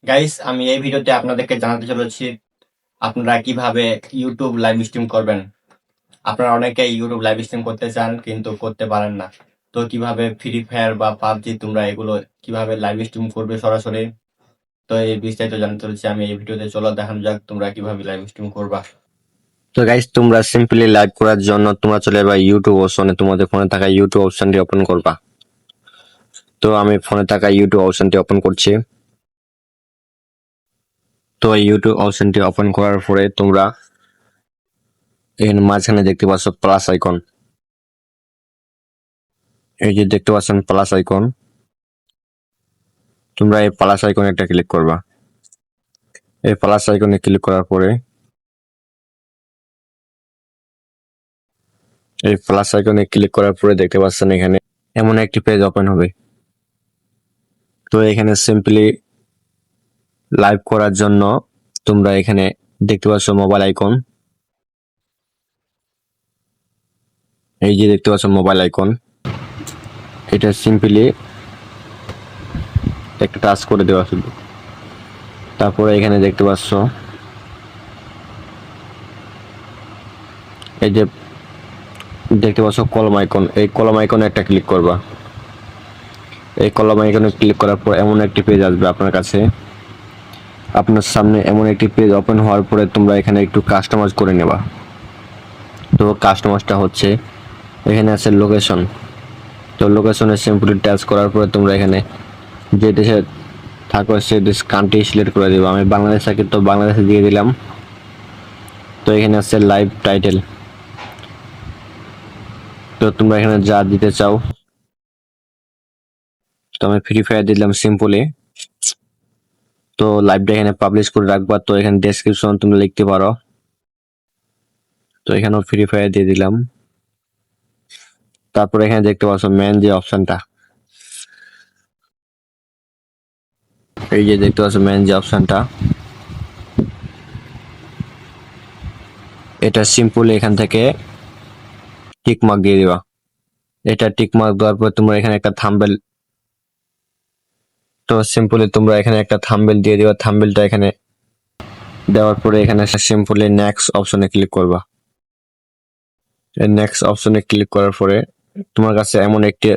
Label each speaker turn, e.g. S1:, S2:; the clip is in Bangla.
S1: গাইস, আমি এই ভিডিওতে আপনাদেরকে জানাতে চলেছি আপনারা কিভাবে ইউটিউব লাইভ স্ট্রিম করবেন। আপনারা অনেকেই ইউটিউব লাইভ স্ট্রিম করতে চান কিন্তু করতে পারেন না। তো কিভাবে ফ্রি ফায়ার বা পাবজি তোমরা এগুলো কিভাবে লাইভ স্ট্রিম করবে সরাসরি, তো এই বিস্তারিত জানতে চলেছি আমি এই ভিডিওতে। চলো দেখানো যাক তোমরা কিভাবে লাইভ স্ট্রিম করবা। তো গাইস, তোমরা সিম্পলি লাইভ করার জন্য তোমরা চলে যাবে ইউটিউব অপশনে, তোমাদের ফোনে থাকা ইউটিউব অপশনটি ওপেন করবা। তো আমি ফোনে থাকা ইউটিউব অপশনটি ওপেন করছি। তো এই ইউটিউব অপশনটি ওপেন করার পরে তোমরা এখানে মাঝখানে দেখতে পাচ্ছ প্লাস আইকন। এই যে দেখতে পাচ্ছেন প্লাস আইকন, তোমরা এই প্লাস আইকনে একটা ক্লিক করবা। এই প্লাস আইকনে ক্লিক করার পরে দেখতে পাচ্ছেন এখানে এমন একটি পেজ ওপেন হবে। তো এখানে সিম্পলি লাইভ করার জন্য তোমরা এখানে দেখতে পাচ্ছ মোবাইল আইকন। এই যে দেখতে পাচ্ছ মোবাইল আইকন, এটা সিম্পলি একটা টাচ করে দেওয়া শুধু। তারপরে এখানে দেখতে পাচ্ছ এই যে দেখতে পাচ্ছ কলম আইকন, এই কলম আইকনে একটা ক্লিক করবা। এই কলম আইকনে ক্লিক করার পর এমন একটি পেজ আসবে আপনার কাছে। আপনার সামনে এমন একটি পেজ ওপেন হওয়ার পরে তোমরা এখানে একটু কাস্টমাইজ করে নেবা। তো কাস্টমাইজটা হচ্ছে এখানে আছে লোকেশন। তো লোকেশনে সিম্পলি টাচ করার পরে তোমরা এখানে যে দেশে থাকো সে দেশ কান্ট্রি সিলেক্ট করে দেবো। আমি বাংলাদেশ থাকি, তো বাংলাদেশে দিয়ে দিলাম। তো এখানে আছে লাইভ টাইটেল, তো তোমরা এখানে যা দিতে চাও। তো আমি ফ্রি ফায়ার দিলাম সিম্পলি। তো লাইভটা এখানে পাবলিশ করে রাখবা। তো এখানে ডেসক্রিপশন তোমরা লিখতে পারো। তো এখানেও ফ্রি ফায়ার দিয়ে দিলাম। তারপরে এখানে দেখতে পাচ্ছ মেন যে অপশনটা, এই যে দেখতে পাচ্ছ মেন যে অপশনটা, এটা সিম্পলি এখান থেকে টিক মার্ক দিয়ে দিবা। এটা টিক মার্ক দেওয়ার পর তোমরা এখানে একটা থাম্বনেল, তো সিম্পলি তোমরা এখানে একটা থাম্বনেল দিয়ে দিবা। থাম্বনেলটা এখানে দেওয়ার পরে এখানে সিম্পলি নেক্সট অপশনে ক্লিক করবা। এই নেক্সট অপশনে ক্লিক করার পরে তোমার কাছে এমন একটি